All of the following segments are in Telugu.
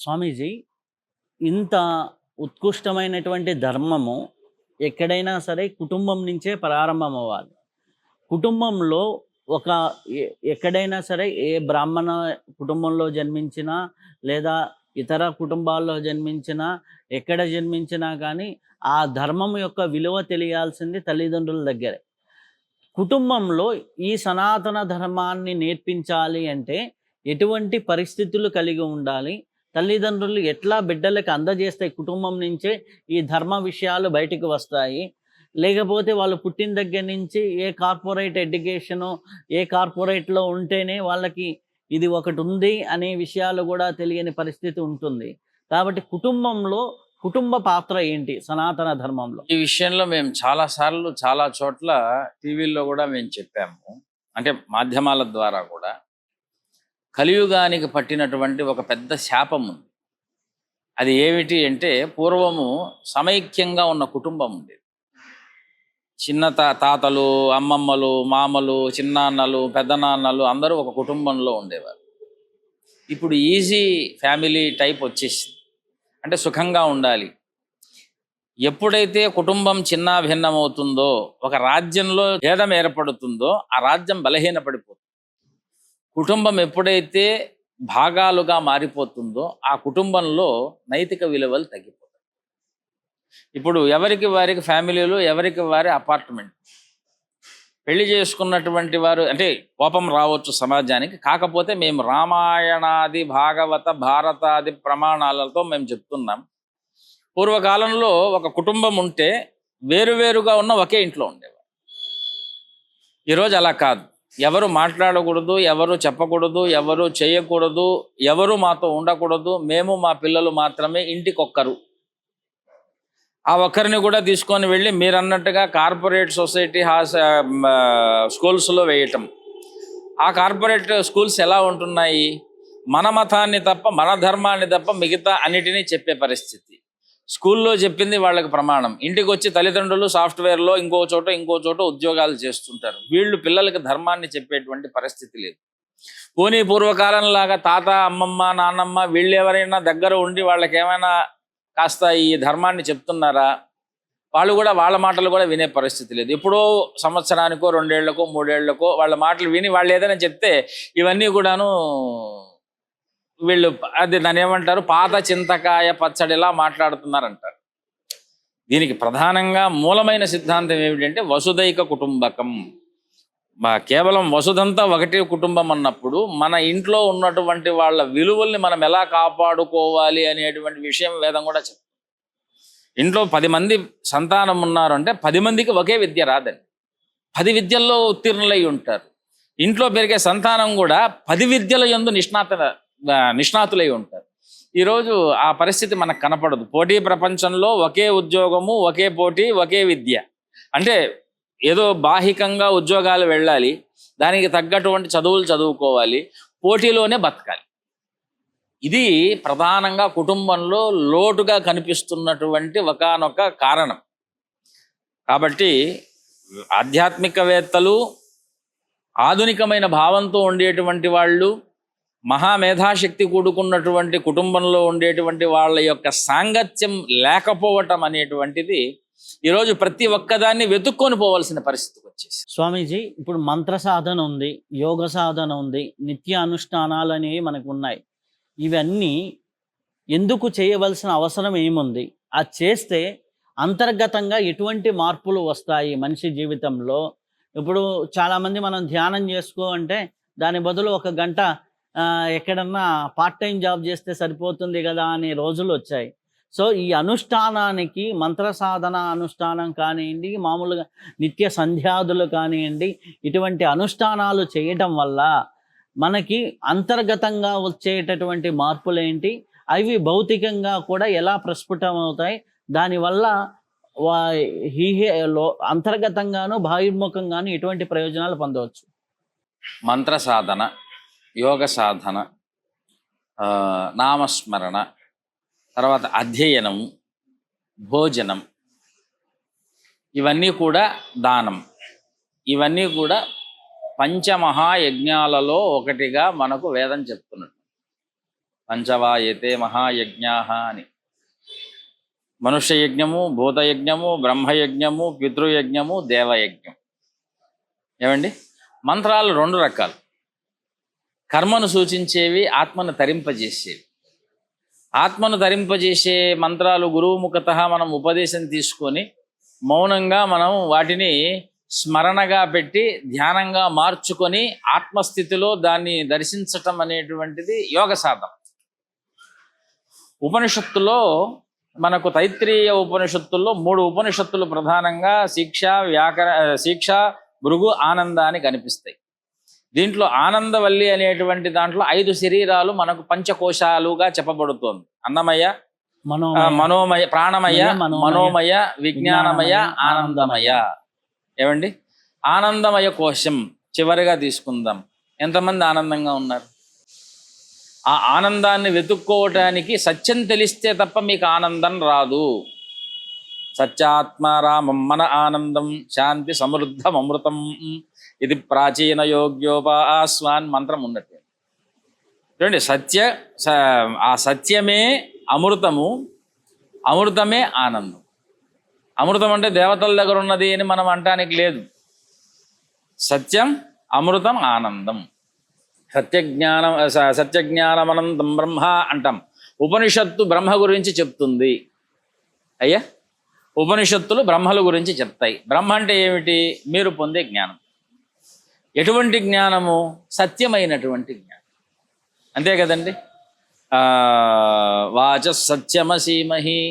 స్వామీజీ, ఇంత ఉత్కృష్టమైనటువంటి ధర్మము ఎక్కడైనా సరే కుటుంబం నుంచే ప్రారంభమవ్వాలి. కుటుంబంలో ఒక ఎక్కడైనా సరే ఏ బ్రాహ్మణ కుటుంబంలో జన్మించినా, లేదా ఇతర కుటుంబాల్లో జన్మించినా, ఎక్కడ జన్మించినా కానీ ఆ ధర్మం యొక్క విలువ తెలియాల్సింది తల్లిదండ్రుల దగ్గరే. కుటుంబంలో ఈ సనాతన ధర్మాన్ని నేర్పించాలి అంటే ఎటువంటి పరిస్థితులు కలిగి ఉండాలి? తల్లిదండ్రులు ఎట్లా బిడ్డలకి అందజేస్తే కుటుంబం నుంచే ఈ ధర్మ విషయాలు బయటికి వస్తాయి? లేకపోతే వాళ్ళు పుట్టిన దగ్గర నుంచి ఏ కార్పొరేట్ ఎడ్యుకేషను, ఏ కార్పొరేట్‌లో ఉంటేనే వాళ్ళకి ఇది ఒకటుంది అనే విషయాలు గూడా తెలియని పరిస్థితి ఉంటుంది. కాబట్టి కుటుంబంలో కుటుంబ పాత్ర ఏంటి సనాతన ధర్మంలో? ఈ విషయంలో మేము చాలా సార్లు చాలా చోట్ల టీవీల్లో కూడా మేము చెప్పాము. అంటే మాధ్యమాల ద్వారా కూడా కలియుగానికి పట్టినటువంటి ఒక పెద్ద శాపం ఉంది. అది ఏమిటి అంటే పూర్వము సమైక్యంగా ఉన్న కుటుంబం ఉండేది. చిన్న తాతలు, అమ్మమ్మలు, మామలు, చిన్నాన్నలు, పెద్దనాన్నలు అందరూ ఒక కుటుంబంలో ఉండేవారు. ఇప్పుడు ఈజీ ఫ్యామిలీ టైప్ వచ్చేసింది. అంటే సుఖంగా ఉండాలి. ఎప్పుడైతే కుటుంబం చిన్న భిన్నమవుతుందో, ఒక రాజ్యంలో భేదం ఏర్పడుతుందో ఆ రాజ్యం బలహీనపడిపోతుంది. కుటుంబం ఎప్పుడైతే భాగాలుగా మారిపోతుందో ఆ కుటుంబంలో నైతిక విలువలు తగ్గిపోతాయి. ఇప్పుడు ఎవరికి వారికి ఫ్యామిలీలు, ఎవరికి వారి అపార్ట్మెంట్. పెళ్లి చేసుకున్నటువంటి వారు అంటే కోపం రావచ్చు సమాజానికి. కాకపోతే మేము రామాయణాది, భాగవత, భారతాది ప్రమాణాలతో మేము చెప్తున్నాం. పూర్వకాలంలో ఒక కుటుంబం ఉంటే వేరువేరుగా ఉన్న ఒకే ఇంట్లో ఉండేవారు. ఈరోజు అలా కాదు. ఎవరు మాట్లాడకూడదు, ఎవరు చెప్పకూడదు, ఎవరు చేయకూడదు, ఎవరు మాతో ఉండకూడదు. మేము మా పిల్లలు మాత్రమే ఇంటికొక్కరు. ఆ ఒక్కరిని కూడా తీసుకొని వెళ్ళి మీరన్నట్టుగా కార్పొరేట్ సొసైటీ స్కూల్స్లో వేయటం. ఆ కార్పొరేట్ స్కూల్స్ ఎలా ఉంటున్నాయి? మన మతాన్ని తప్ప, మన ధర్మాన్ని తప్ప మిగతా అన్నిటినీ చెప్పే పరిస్థితి. స్కూల్లో చెప్పింది వాళ్ళకి ప్రమాణం. ఇంటికి వచ్చి తల్లిదండ్రులు సాఫ్ట్వేర్లో ఇంకో చోట ఉద్యోగాలు చేస్తుంటారు. వీళ్ళు పిల్లలకి ధర్మాన్ని చెప్పేటువంటి పరిస్థితి లేదు. పోనీ పూర్వకాలంలాగా తాత, అమ్మమ్మ, నాన్నమ్మ వీళ్ళు ఎవరైనా దగ్గర ఉండి వాళ్ళకి ఏమైనా కాస్త ఈ ధర్మాన్ని చెప్తున్నారా? వాళ్ళు కూడా వాళ్ళ మాటలు కూడా వినే పరిస్థితి లేదు. ఎప్పుడో సంవత్సరానికో, 2 ఏళ్లకో, 3 ఏళ్లకో వాళ్ళ మాటలు విని వాళ్ళు ఏదైనా చెప్తే ఇవన్నీ కూడాను వీళ్ళు అది దాన్ని ఏమంటారు, పాత చింతకాయ పచ్చడిలా మాట్లాడుతున్నారంటారు. దీనికి ప్రధానంగా మూలమైన సిద్ధాంతం ఏమిటంటే వసుదైక కుటుంబకం. కేవలం వసుదంతా ఒకటే కుటుంబం అన్నప్పుడు మన ఇంట్లో ఉన్నటువంటి వాళ్ళ విలువల్ని మనం ఎలా కాపాడుకోవాలి అనేటువంటి విషయం వేదం కూడా చెప్తుంది. ఇంట్లో 10 మంది సంతానం ఉన్నారు అంటే 10 మందికి ఒకే విద్య రాదండి. 10 విద్యల్లో ఉత్తీర్ణులై ఉంటారు. ఇంట్లో పెరిగే సంతానం కూడా 10 విద్యల యందు నిష్ణాతులై ఉంటారు. ఈరోజు ఆ పరిస్థితి మనకు కనపడదు. పోటీ ప్రపంచంలో ఒకే ఉద్యోగము, ఒకే పోటీ, ఒకే విద్య. అంటే ఏదో బాహికంగా ఉద్యోగాలు వెళ్ళాలి, దానికి తగ్గటువంటి చదువులు చదువుకోవాలి, పోటీలోనే బతకాలి. ఇది ప్రధానంగా కుటుంబంలో లోటుగా కనిపిస్తున్నటువంటి ఒకానొక కారణం. కాబట్టి ఆధ్యాత్మికవేత్తలు, ఆధునికమైన భావంతో ఉండేటువంటి వాళ్ళు, మహామేధాశక్తి కూడుకున్నటువంటి కుటుంబంలో ఉండేటువంటి వాళ్ళ యొక్క సాంగత్యం లేకపోవటం అనేటువంటిది ఈరోజు ప్రతి ఒక్కదాన్ని వెతుక్కొని పోవాల్సిన పరిస్థితికి వచ్చేసి. స్వామీజీ, ఇప్పుడు మంత్ర సాధన ఉంది, యోగ సాధన ఉంది, నిత్య అనుష్ఠానాలు అనేవి మనకు ఉన్నాయి. ఇవన్నీ ఎందుకు చేయవలసిన అవసరం ఏముంది? అది చేస్తే అంతర్గతంగా ఎటువంటి మార్పులు వస్తాయి మనిషి జీవితంలో? ఇప్పుడు చాలామంది మనం ధ్యానం చేసుకో అంటే దాని బదులు 1 గంట ఎక్కడన్నా పార్ట్ టైం జాబ్ చేస్తే సరిపోతుంది కదా అనే రోజులు వచ్చాయి. సో ఈ అనుష్ఠానానికి, మంత్ర సాధన అనుష్ఠానం కానివ్వండి, మామూలుగా నిత్య సంధ్యాదులు కానివ్వండి, ఇటువంటి అనుష్ఠానాలు చేయటం వల్ల మనకి అంతర్గతంగా వచ్చేటటువంటి మార్పులేంటి? అవి భౌతికంగా కూడా ఎలా ప్రస్ఫుటం అవుతాయి? దానివల్ల అంతర్గతంగాను బాహ్యుముఖంగాను ఎటువంటి ప్రయోజనాలు పొందవచ్చు? మంత్ర సాధన, యోగ సాధన, నామస్మరణ, తర్వాత అధ్యయనం, భోజనం, ఇవన్నీ కూడా దానం, ఇవన్నీ కూడా పంచమహాయజ్ఞాలలో ఒకటిగా మనకు వేదం చెప్తున్నట్టు. పంచవా ఏతే మహాయజ్ఞాః అని. మనుష్య యజ్ఞము, భూతయజ్ఞము, బ్రహ్మయజ్ఞము, పితృయజ్ఞము, దేవయజ్ఞం. ఏమండి? మంత్రాలు 2 రకాలు. కర్మను సూచించేవి, ఆత్మను తరింపజేసేవి. ఆత్మను తరింపజేసే మంత్రాలు గురువు ముఖతః మనం ఉపదేశం తీసుకొని మౌనంగా మనం వాటిని స్మరణగా పెట్టి ధ్యానంగా మార్చుకొని ఆత్మస్థితిలో దాన్ని దర్శించటం అనేటువంటిది యోగ సాధన. ఉపనిషత్తులో మనకు తైత్రీయ ఉపనిషత్తుల్లో 3 ఉపనిషత్తులు ప్రధానంగా శిక్ష, భృగు, ఆనంద అని కనిపిస్తాయి. దీంట్లో ఆనందవల్లి అనేటువంటి దాంట్లో 5 శరీరాలు మనకు పంచకోశాలుగా చెప్పబడుతోంది. అన్నమయ, మనోమయ, ప్రాణమయ, మనోమయ, విజ్ఞానమయ, ఆనందమయ. ఏమండి? ఆనందమయ కోశం చివరిగా తీసుకుందాం. ఎంతమంది ఆనందంగా ఉన్నారు? ఆ ఆనందాన్ని వెతుక్కోవటానికి సత్యం తెలిస్తే తప్ప మీకు ఆనందం రాదు. సత్యాత్మారామం మన ఆనందం శాంతి సమృద్ధం అమృతం ఇది ప్రాచీన యోగ్యోపాస్వాన్ మంత్రం ఉన్నట్టు. చూడండి, ఆ సత్యమే అమృతము, అమృతమే ఆనందం. అమృతం అంటే దేవతల దగ్గర ఉన్నది అని మనం అంటానికి లేదు. సత్యం, అమృతం, ఆనందం. సత్యజ్ఞానమనంతం బ్రహ్మ అంటాం. ఉపనిషత్తు బ్రహ్మ గురించి చెప్తుంది. అయ్యా, ఉపనిషత్తులు బ్రహ్మల గురించి చెప్తాయి. బ్రహ్మ అంటే ఏమిటి? మీరు పొందే జ్ఞానం. ఎటువంటి జ్ఞానము? సత్యమైనటువంటి జ్ఞానం. అంతే కదండి. వాచ సత్యమసీమహి,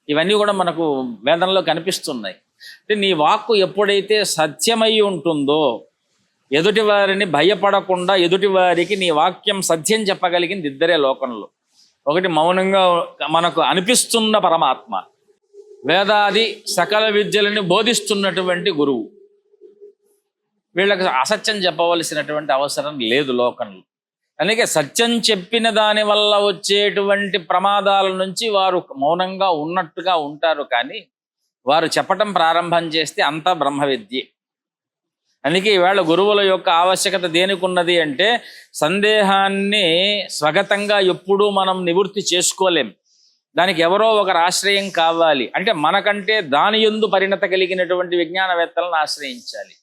ఇవన్నీ కూడా మనకు వేదంలో కనిపిస్తున్నాయి. అంటే నీ వాక్కు ఎప్పుడైతే సత్యమై ఉంటుందో, ఎదుటి వారిని భయపడకుండా ఎదుటి వారికి నీ వాక్యం సత్యం చెప్పగలిగింది ఇద్దరే లోకంలో. ఒకటి మౌనంగా మనకు అనిపిస్తున్న పరమాత్మ, వేదాది సకల విద్యలని బోధిస్తున్నటువంటి గురువు. వీళ్ళకి అసత్యం చెప్పవలసినటువంటి అవసరం లేదు లోకంలో. అందుకే సత్యం చెప్పిన దాని వల్ల వచ్చేటువంటి ప్రమాదాల నుంచి వారు మౌనంగా ఉన్నట్టుగా ఉంటారు. కానీ వారు చెప్పటం ప్రారంభం చేస్తే అంతా బ్రహ్మ విద్యే. అందుకే ఈవేళ గురువుల యొక్క ఆవశ్యకత దేనికి ఉన్నది అంటే, సందేహాన్ని స్వగతంగా ఎప్పుడూ మనం నివృత్తి చేసుకోలేం. దానికి ఎవరో ఒకరు ఆశ్రయం కావాలి. అంటే మనకంటే దాని యందు పరిణత కలిగినటువంటి విజ్ఞానవేత్తలను ఆశ్రయించాలి.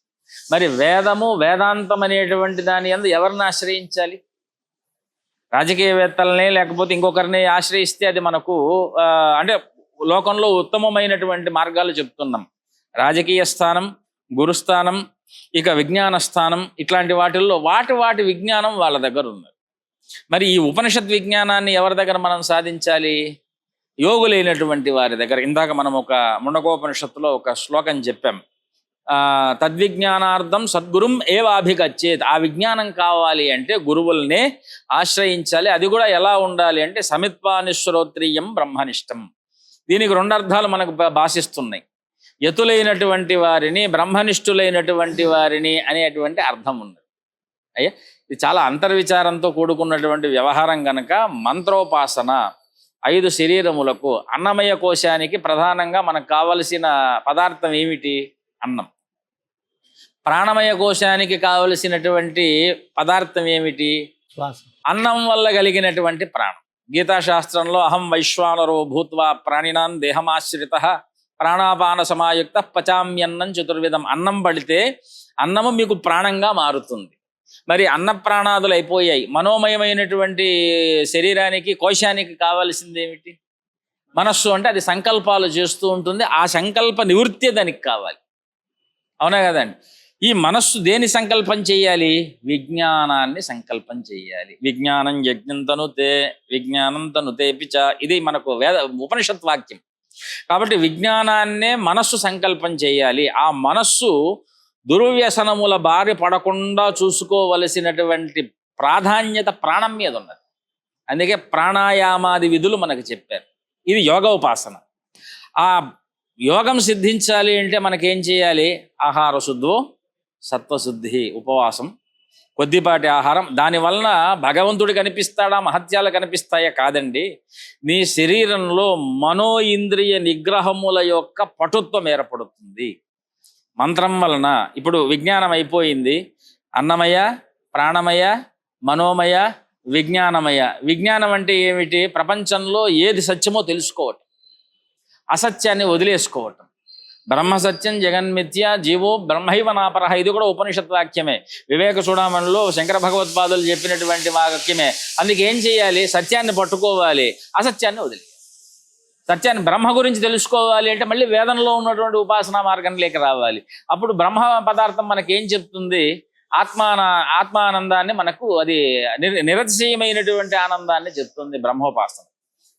మరి వేదము, వేదాంతం అనేటువంటి దాని యందు ఎవరిని ఆశ్రయించాలి? రాజకీయవేత్తలనే లేకపోతే ఇంకొకరిని ఆశ్రయిస్తే అది మనకు అంటే లోకంలో ఉత్తమమైనటువంటి మార్గాలు చెప్తున్నాం. రాజకీయ స్థానం, గురుస్థానం, ఇక విజ్ఞాన స్థానం, ఇట్లాంటి వాటిల్లో వాటి విజ్ఞానం వాళ్ళ దగ్గర ఉంది. మరి ఈ ఉపనిషత్ విజ్ఞానాన్ని ఎవరి దగ్గర మనం సాధించాలి? యోగులైనటువంటి వారి దగ్గర. ఇందాక మనం ఒక ముండకోపనిషత్తులో ఒక శ్లోకం చెప్పాం. తద్విజ్ఞానార్థం సద్గురుం ఏవాభిగచ్చేత్. ఆ విజ్ఞానం కావాలి అంటే గురువుల్నే ఆశ్రయించాలి. అది కూడా ఎలా ఉండాలి అంటే సమిత్వానిశ్వరోత్రీయం బ్రహ్మనిష్టం. దీనికి 2 అర్థాలు మనకు భాషిస్తున్నాయి. యతులైనటువంటి వారిని, బ్రహ్మనిష్ఠులైనటువంటి వారిని అనేటువంటి అర్థం ఉన్నది. అయ్యా, ఇది చాలా అంతర్విచారంతో కూడుకున్నటువంటి వ్యవహారం కనుక మంత్రోపాసన 5 శరీరములకు, అన్నమయ కోశానికి ప్రధానంగా మనకు కావలసిన పదార్థం ఏమిటి? అన్నం. ప్రాణమయ కోశానికి కావలసినటువంటి పదార్థం ఏమిటి? శ్వాస. అన్నం వల్ల కలిగినటువంటి ప్రాణం. గీతాశాస్త్రంలో అహం వైశ్వానరో భూత్వా ప్రాణినాం దేహమాశ్రితః ప్రాణాపాన సమాయుక్త పచామ్యన్నం చతుర్విధం. అన్నం పడితే అన్నము మీకు ప్రాణంగా మారుతుంది. మరి అన్న ప్రాణాదులు అయిపోయాయి. మనోమయమైనటువంటి శరీరానికి, కోశానికి కావాల్సింది ఏమిటి? మనస్సు. అంటే అది సంకల్పాలు చేస్తూ ఉంటుంది. ఆ సంకల్ప నివృత్తి దానికి కావాలి. అవునా కదండి? ఈ మనస్సు దేని సంకల్పం చేయాలి? విజ్ఞానాన్ని సంకల్పం చేయాలి. విజ్ఞానం యజ్ఞం తనుతే విజ్ఞానం తనుతేపి చ. ఇది మనకు ఉపనిషత్ వాక్యం. కాబట్టి విజ్ఞానాన్నే మనస్సు సంకల్పం చేయాలి. ఆ మనస్సు దుర్వ్యసనముల బారి పడకుండా చూసుకోవలసినటువంటి ప్రాధాన్యత ప్రాణం మీద ఉన్నది. అందుకే ప్రాణాయామాది విధులు మనకు చెప్పారు. ఇది యోగ ఉపాసన. ఆ యోగం సిద్ధించాలి అంటే మనకేం చేయాలి? ఆహార శుద్ధో సత్వశుద్ధి, ఉపవాసం, కొద్దిపాటి ఆహారం. దానివలన భగవంతుడు కనిపిస్తాడా, మహత్యాలు కనిపిస్తాయా? కాదండి. నీ శరీరంలో మనో ఇంద్రియ నిగ్రహముల యొక్క పటుత్వం ఏర్పడుతుంది మంత్రం వలన. ఇప్పుడు విజ్ఞానం అయిపోయింది. అన్నమయ, ప్రాణమయ, మనోమయ, విజ్ఞానమయ. విజ్ఞానం అంటే ఏమిటి? ప్రపంచంలో ఏది సత్యమో తెలుసుకోవటం, అసత్యాన్ని వదిలేసుకోవటం. బ్రహ్మ సత్యం జగన్మిథ్య జీవో బ్రహ్మైవ నాపరహ. ఇది కూడా ఉపనిషత్ వాక్యమే. వివేక చూడమణిలో శంకర భగవత్పాదులు చెప్పినటువంటి వాక్యమే. అందుకే ఏం చేయాలి? సత్యాన్ని పట్టుకోవాలి, అసత్యాన్ని వదిలేయాలి. సత్యాన్ని బ్రహ్మ గురించి తెలుసుకోవాలి అంటే మళ్ళీ వేదంలో ఉన్నటువంటి ఉపాసనా మార్గంలోకి రావాలి. అప్పుడు బ్రహ్మ పదార్థం మనకేం చెప్తుంది? ఆత్మానందాన్ని మనకు అది నిరతిశయమైనటువంటి ఆనందాన్ని చెప్తుంది బ్రహ్మోపాసన.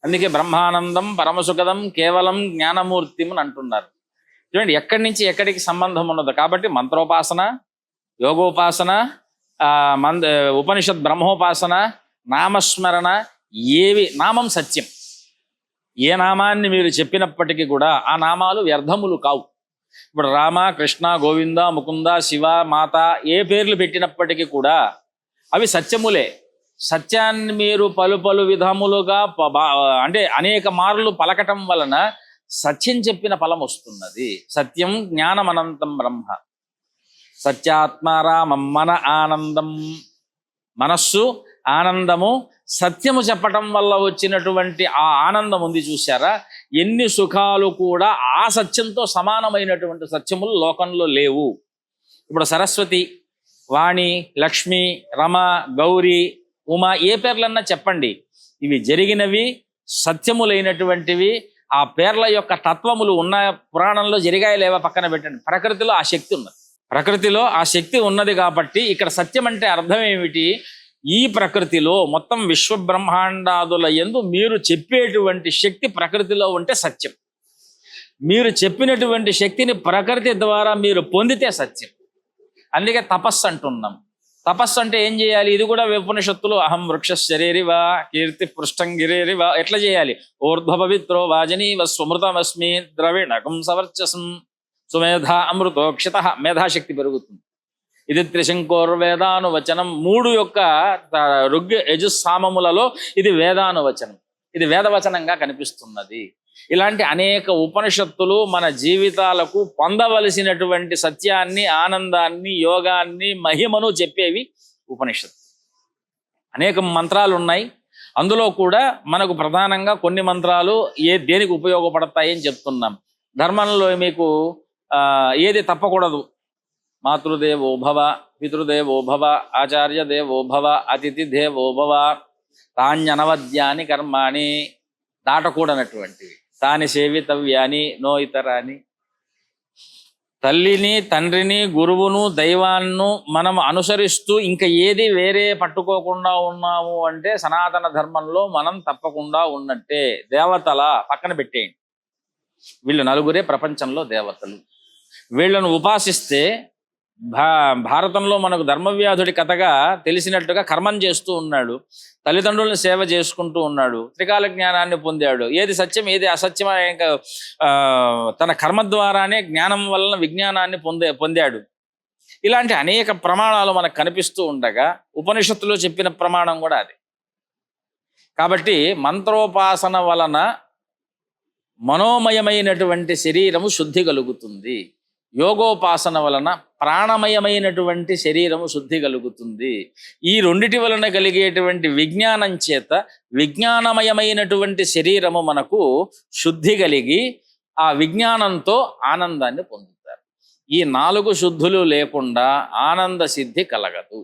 అందుకే బ్రహ్మానందం పరమసుఖదం కేవలం జ్ఞానమూర్తిం అని అంటున్నారు. చూడండి ఎక్కడి నుంచి ఎక్కడికి సంబంధం ఉన్నదో. కాబట్టి మంత్రోపాసన, యోగోపాసన, ఉపనిషత్ బ్రహ్మోపాసన, నామస్మరణ, ఏవి నామం సత్యం. ఏ నామాన్ని మీరు చెప్పినప్పటికీ కూడా ఆ నామాలు వ్యర్థములు కావు. ఇప్పుడు రామ, కృష్ణ, గోవింద, ముకుంద, శివ, మాత ఏ పేర్లు పెట్టినప్పటికీ కూడా అవి సత్యములే. సత్యాన్ని మీరు పలు విధములుగా అంటే అనేక మార్లు పలకటం వలన సత్యం చెప్పిన ఫలం వస్తున్నది. సత్యం జ్ఞానమనంతం బ్రహ్మ. సత్యాత్మారామం మన ఆనందం. మనస్సు ఆనందము. సత్యము చెప్పటం వల్ల వచ్చినటువంటి ఆ ఆనందం ఉంది చూసారా? ఎన్ని సుఖాలు కూడా ఆ సత్యంతో సమానమైనటువంటి సత్యములు లోకంలో లేవు. ఇప్పుడు సరస్వతి, వాణి, లక్ష్మి, రమ, గౌరీ, ఉమా ఏ పేర్లన్నా చెప్పండి, ఇవి జరిగినవి సత్యములైనటువంటివి. ఆ పేర్ల యొక్క తత్వములు ఉన్న పురాణంలో జరిగాయి లేవా పక్కన పెట్టండి. ప్రకృతిలో ఆ శక్తి ఉన్నది. ప్రకృతిలో ఆ శక్తి ఉన్నది కాబట్టి ఇక్కడ సత్యం అంటే అర్థం ఏమిటి? ఈ ప్రకృతిలో మొత్తం విశ్వబ్రహ్మాండాదుల యందు మీరు చెప్పేటువంటి శక్తి ప్రకృతిలో ఉంటే సత్యం. మీరు చెప్పినటువంటి శక్తిని ప్రకృతి ద్వారా మీరు పొందితే సత్యం. అందుకే తపస్సు అంటున్నాం. తపస్సు అంటే ఏం చేయాలి? ఇది కూడా ఉపనిషత్తులు అహం వృక్ష శరీరివా కీర్తి పృష్టంగిరేరివా ఎట్లా చేయాలి? ఊర్ధ్వపవిత్రో వాజనీవ స్వమృతమస్మి ద్రవిణకం సవర్చసం సుమేధ అమృతోక్షిత. మేధాశక్తి పెరుగుతుంది. ఇది త్రిశంకోర్వేదానువచనం. 3 యొక్క ఋగ్ యజుస్సామములలో ఇది వేదానువచనం. ఇది వేదవచనంగా కనిపిస్తున్నది. ఇలాంటి అనేక ఉపనిషత్తులు మన జీవితాలకు పొందవలసినటువంటి సత్యాన్ని, ఆనందాన్ని, యోగాన్ని, మహిమను చెప్పేవి ఉపనిషత్తు. అనేక మంత్రాలు ఉన్నాయి. అందులో కూడా మనకు ప్రధానంగా కొన్ని మంత్రాలు దేనికి ఉపయోగపడతాయని చెప్తున్నాం. ధర్మంలో మీకు ఏది తప్పకూడదు? మాతృదేవో భవ, పితృదేవో భవ, ఆచార్య దేవో భవ, అతిథి దేవో భవ, తాన్యనవద్యాని కర్మాణి. దాటకూడనటువంటివి. తాని సేవితవ్యాని నో ఇతరాని. తల్లిని, తండ్రిని, గురువును, దైవాన్ని మనం అనుసరిస్తూ ఇంకా ఏది వేరే పట్టుకోకుండా ఉన్నాము అంటే సనాతన ధర్మంలో మనం తప్పకుండా ఉన్నట్టే. దేవతల పక్కన పెట్టేయండి. వీళ్ళు నలుగురే ప్రపంచంలో దేవతలు. వీళ్ళను ఉపాసిస్తే భారతంలో మనకు ధర్మవ్యాధుడి కథగా తెలిసినట్టుగా కర్మం చేస్తూ ఉన్నాడు, తల్లిదండ్రులను సేవ చేసుకుంటూ ఉన్నాడు, త్రికాల జ్ఞానాన్ని పొందాడు. ఏది సత్యం ఏది అసత్యం తన కర్మ ద్వారానే జ్ఞానం వలన విజ్ఞానాన్ని పొందాడు. ఇలాంటి అనేక ప్రమాణాలు మనకు కనిపిస్తూ ఉండగా ఉపనిషత్తులో చెప్పిన ప్రమాణం కూడా అది. కాబట్టి మంత్రోపాసన వలన మనోమయమైనటువంటి శరీరము శుద్ధి కలుగుతుంది. యోగోపాసన వలన ప్రాణమయమైనటువంటి శరీరము శుద్ధి కలుగుతుంది. ఈ రెండిటి వలన కలిగేటువంటి విజ్ఞానం చేత విజ్ఞానమయమైనటువంటి శరీరము మనకు శుద్ధి కలిగి ఆ విజ్ఞానంతో ఆనందాన్ని పొందుతారు. ఈ 4 శుద్ధులు లేకుండా ఆనంద సిద్ధి కలగదు.